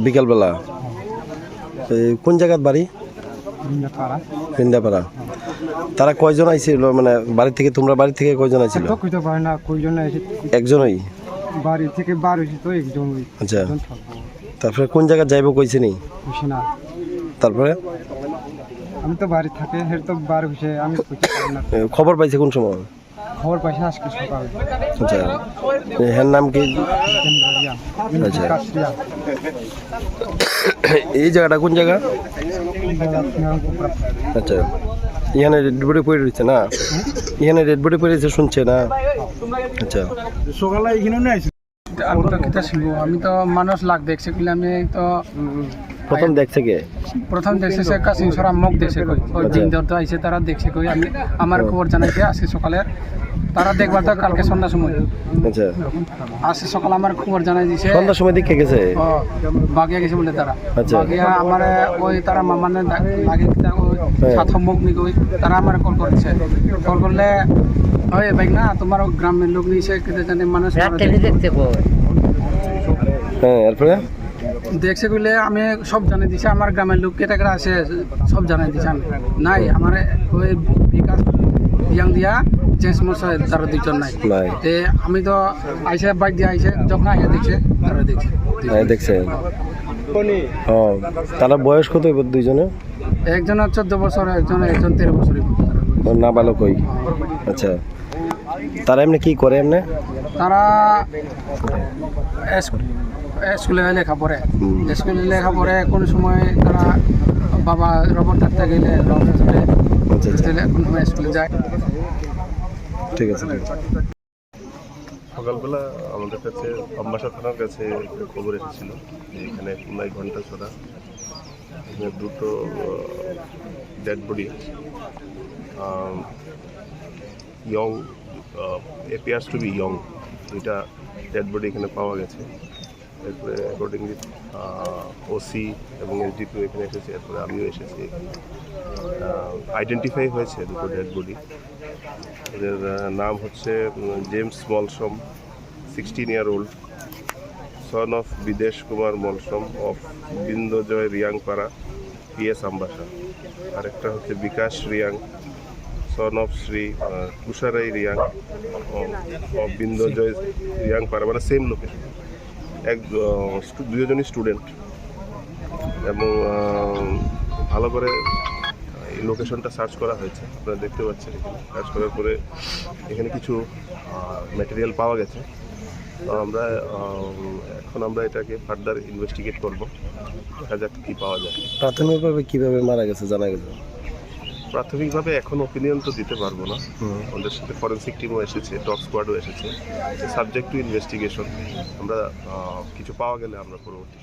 বিকালবেলা কোন জায়গার বাড়ি? বৃন্দাপাড়া। তারা কয়জন আইছিল, মানে বাড়ি থেকে, তোমরা বাড়ি থেকে কয়জন আইছিল? একজনই বাড়ি থেকে বার হয়েছে তো একজন। আচ্ছা, তারপরে কোন জায়গা যাইবো কইছে নি? তারপরে আমি তো বাড়ি থাকে, হের তো বার হয়েছে, আমি খবর পাইছে কোন সময়? খবর পাইছে আজকে সকালে। আচ্ছা, এর নাম কি? আচ্ছা, এই জায়গাটা কোন জায়গা? আচ্ছা, এখানে রেড বডি পড়ে রয়েছে না? এখানে রেড বডি পড়ে রয়েছে শুনছে না? আচ্ছা, সকালে এখানে নিয়ে আসি। আমি তো মানুষ লাগ দেখছে, আমি তো প্রথম দেখছে কে? প্রথম দেখছে সে কাসিম সরা মুখ দেখছে কই, ওই দিন ধরতে আইছে তারা দেখছে কই। আমি আমার খবর জানাইছে আজকে সকালে, তারা দেখবার তো কালকে সন্ধ্যার সময়। আচ্ছা, আজকে সকালে আমার খবর জানাই দিছে। সন্ধ্যার সময় দেখে গেছে? বাগিয়া গেছে বলে তারা। আচ্ছা, বাগিয়া আমার ওই তারা মামানে লাগে সাথ মুখ নি কই, তারা আমার কল করেছে। কল করলে ওই ভাই না তোমার গ্রামের লোক নিছে কেটে জানে মানুষ দেখতে কই। হ্যাঁ, এরপরে দেখছে কইলে আমি সব জানাই দিছে, আমার গ্রামের লোক কেটে কেটে আছে সব জানাই দিছে। আমি নাই আমার ওই বিকাশ ইয়াং দিয়া চেঞ্জ মশাই তারা দুজন নাই। তে আমি তো আইসে বাইক দিয়ে আইসে, যখন আইসে দেখছে তারা দেখছে। ও, তারা বয়স কত দুইজনে? একজন 14 বছর, একজন 13 বছর। না ভালো কই। আচ্ছা, তারা এমনি কি করে? এমনি তারা স্কুলে লেখা পড়ে, স্কুলে লেখা পড়ে। কোন সময় তারা বাবা রবট থাকতে গেলে কোন সময় স্কুলে যায়। ঠিক আছে। সকালবেলা আমাদের কাছে আমবাসা থানার কাছে খবর এসেছিল যে এখানে পুনাই ঘন্টা ছড়া এখানে দুটো dead body, young, appears to be young, দুইটা ডেড বডি এখানে পাওয়া গেছে। এরপরে অ্যাকর্ডিংলি ওসি এবং এসডিপিও এখানে এসেছে, এরপরে আমিও এসেছি। আইডেন্টিফাই হয়েছে দুটো ডেড বডি। এদের নাম হচ্ছে James Molsom, 16 year old, son of Bidesh Kumar Molsom of Bindajoy Reangpara, PS Ambassa. আরেকটা হচ্ছে Bikash Reang, son of Shri Kusharai Reang of Bindajoy Reangpara, মানে সেম লোকেশন। দুজনই স্টুডেন্ট এবং ভালো করে এই লোকেশনটা সার্চ করা হয়েছে, আপনারা দেখতে পাচ্ছেন। এখানে সার্চ করার পরে এখানে কিছু ম্যাটেরিয়াল পাওয়া গেছে। তো আমরা এটাকে ফার্দার ইনভেস্টিগেট করব, দেখা যাক কী পাওয়া যায়। প্রাথমিকভাবে কিভাবে মারা গেছে জানা গেছে? প্রাথমিকভাবে এখন ওপিনিয়ন তো দিতে পারবো না। আমাদের সাথে ফরেন্সিক টিমও এসেছে, ডগ স্কোয়াডও এসেছে। সাবজেক্ট টু ইনভেস্টিগেশন, আমরা কিছু পাওয়া গেলে আমরা পরবর্তী